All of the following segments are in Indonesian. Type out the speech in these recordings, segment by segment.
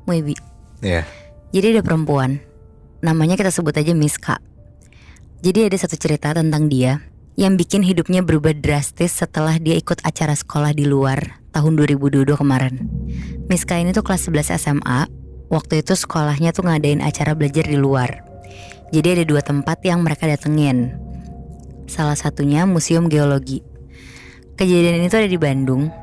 Maybe. Iya. Jadi ada perempuan, namanya kita sebut aja Miska. Jadi ada satu cerita tentang dia yang bikin hidupnya berubah drastis setelah dia ikut acara sekolah di luar tahun 2022 kemarin. Miska ini tuh kelas 11 SMA. Waktu itu sekolahnya tuh ngadain acara belajar di luar. Jadi ada 2 tempat yang mereka datengin. Salah satunya Museum Geologi. Kejadian ini tuh ada di Bandung.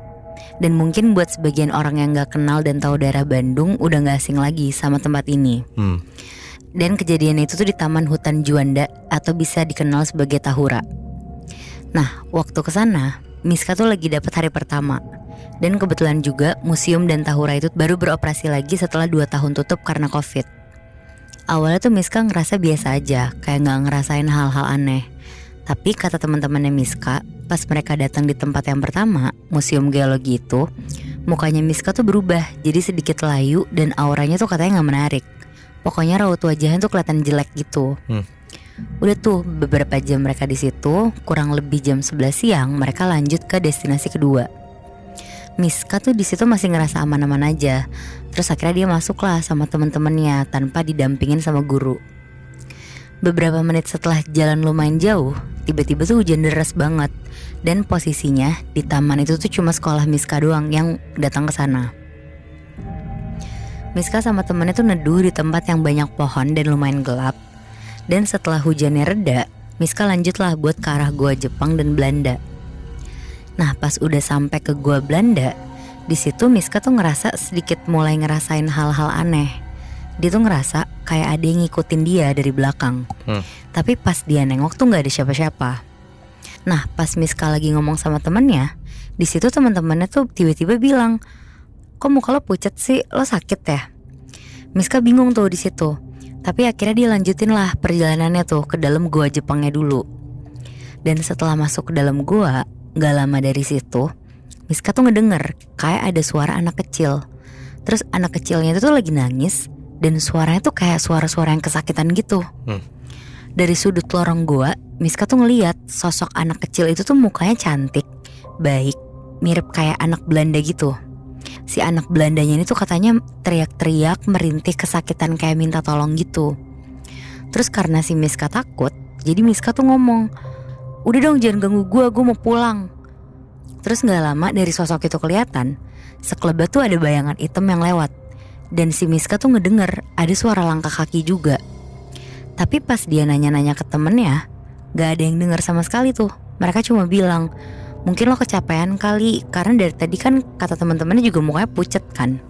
Dan mungkin buat sebagian orang yang gak kenal dan tahu daerah Bandung udah gak asing lagi sama tempat ini. Dan kejadian itu tuh di Taman Hutan Juanda atau bisa dikenal sebagai Tahura. Nah, waktu kesana Miska tuh lagi dapat hari pertama. Dan kebetulan juga museum dan Tahura itu baru beroperasi lagi setelah 2 tahun tutup karena COVID. Awalnya tuh Miska ngerasa biasa aja, kayak gak ngerasain hal-hal aneh. Tapi kata teman-temannya Miska, pas mereka datang di tempat yang pertama, Museum Geologi itu, mukanya Miska tuh berubah jadi sedikit layu dan auranya tuh katanya gak menarik. Pokoknya raut wajahnya tuh kelihatan jelek gitu. Udah tuh beberapa jam mereka di situ, kurang lebih jam 11 siang mereka lanjut ke destinasi kedua. Miska tuh di situ masih ngerasa aman-aman aja. Terus akhirnya dia masuk lah sama teman-temannya tanpa didampingin sama guru. Beberapa menit setelah jalan lumayan jauh, tiba-tiba tuh hujan deras banget. Dan posisinya di taman itu tuh cuma sekolah Miska doang yang datang ke sana. Miska sama temennya tuh neduh di tempat yang banyak pohon dan lumayan gelap. Dan setelah hujannya reda, Miska lanjutlah buat ke arah Goa Jepang dan Belanda. Nah, pas udah sampai ke Goa Belanda, di situ Miska tuh ngerasa sedikit mulai ngerasain hal-hal aneh. Dia tuh ngerasa kayak ada yang ngikutin dia dari belakang. Tapi pas dia nengok tuh nggak ada siapa-siapa. Nah, pas Miska lagi ngomong sama temennya, di situ teman-temannya tuh tiba-tiba bilang, "Kok muka lo pucat sih? Lo sakit ya?" Miska bingung tuh di situ. Tapi akhirnya dia lanjutin lah perjalanannya tuh ke dalam gua Jepangnya dulu. Dan setelah masuk ke dalam gua, nggak lama dari situ, Miska tuh ngedenger kayak ada suara anak kecil. Terus anak kecilnya itu tuh lagi nangis. Dan suaranya tuh kayak suara-suara yang kesakitan gitu. Dari sudut lorong gua, Miska tuh ngeliat sosok anak kecil itu tuh mukanya cantik, baik, mirip kayak anak Belanda gitu. Si anak Belandanya ini tuh katanya teriak-teriak, merintih kesakitan kayak minta tolong gitu. Terus karena si Miska takut, jadi Miska tuh ngomong, "Udah dong jangan ganggu gue mau pulang." Terus gak lama dari sosok itu kelihatan, sekelebat tuh ada bayangan hitam yang lewat. Dan si Miska tuh ngedenger ada suara langkah kaki juga. Tapi pas dia nanya-nanya ke temennya, gak ada yang denger sama sekali tuh. Mereka cuma bilang, "Mungkin lo kecapean kali, karena dari tadi kan kata teman-temannya juga mukanya pucet kan."